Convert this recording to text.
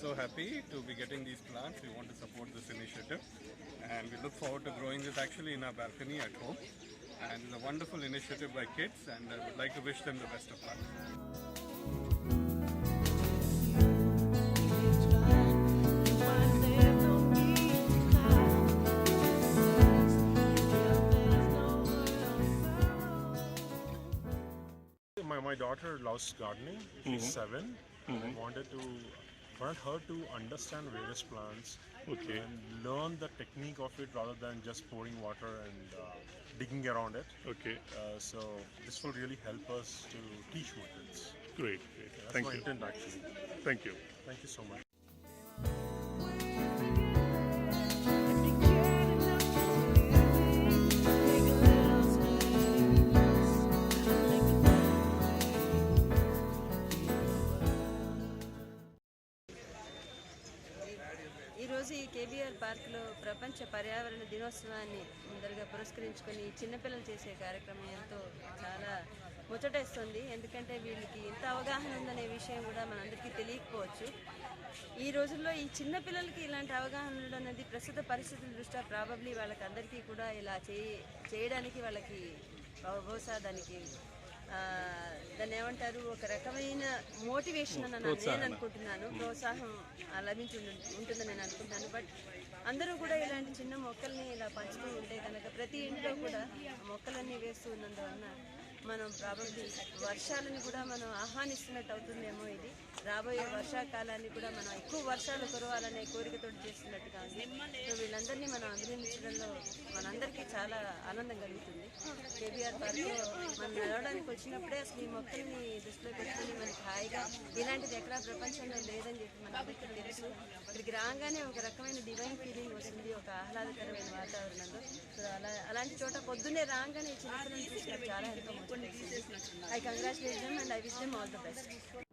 so happy to be getting these plants. We want to support this initiative and we look forward to growing this actually in our balcony at home. And it's a wonderful initiative by kids and I would like to wish them the best of luck. My daughter loves gardening. She's 7. I wanted her to understand various plants and learn the technique of it rather than just pouring water and digging around it. So this will really help us to teach more kids. Great. That's Thank my you. intent actually. Thank you. Thank you so much. ఈరోజు ఈ KBR పార్కులో ప్రపంచ పర్యావరణ దినోత్సవాన్ని ముందరగా పురస్కరించుకొని చిన్నపిల్లలు చేసే కార్యక్రమం ఎంతో చాలా ముచ్చటేస్తుంది. ఎందుకంటే వీళ్ళకి ఇంత అవగాహన ఉందనే విషయం కూడా మనందరికీ తెలియకపోవచ్చు. ఈ రోజుల్లో ఈ చిన్నపిల్లలకి ఇలాంటి అవగాహన ఉండడం అనేది ప్రస్తుత పరిస్థితుల దృష్ట్యా ప్రాబబ్లీ వాళ్ళకి అందరికీ కూడా ఇలా చేయడానికి వాళ్ళకి బహుశా దాన్ని ఏమంటారు, ఒక రకమైన మోటివేషన్ అని నేను అనుకుంటున్నాను, ప్రోత్సాహం లభించి ఉంటుందని నేను అనుకుంటున్నాను. బట్ అందరూ కూడా ఇలాంటి చిన్న మొక్కల్ని ఇలా పంచుతూ ఉంటే కనుక ప్రతి ఇంట్లో కూడా మొక్కలన్నీ వేస్తూ ఉన్నందువలన మనం ప్రాబబ్లీ వర్షాలను కూడా మనం ఆహ్వానిస్తున్నట్టు అవుతుందేమో. ఇది రాబోయే వర్షాకాలాన్ని కూడా మనం ఎక్కువ వర్షాలు కురవాలనే కోరికతో చేస్తున్నట్టుగా ఉంది. సో వీళ్ళందరినీ మనం అభినందించడంలో మనందరికీ చాలా ఆనందం కలుగుతుంది. కేబీఆర్ పార్క్లో మనం నడవడానికి వచ్చినప్పుడే అసలు ఈ మొక్కల్ని దృష్టిలో పెట్టుకుని మనకి హాయిగా ఇలాంటిది ఎక్కడా ప్రపంచంలో లేదని చెప్పి మనందరికీ తెలుసు. ఇక్కడికి రాగానే ఒక రకమైన డివైన్ ఫీలింగ్ వస్తుంది, ఒక ఆహ్లాదకరమైన వాతావరణంలో. సో అలాంటి చోట పొద్దున్నే రాగానే చిన్నపిల్లలు చూసినప్పుడు చాలా ఎంతో ముచ్చటేసింది. I congratulate them and I wish them all the best.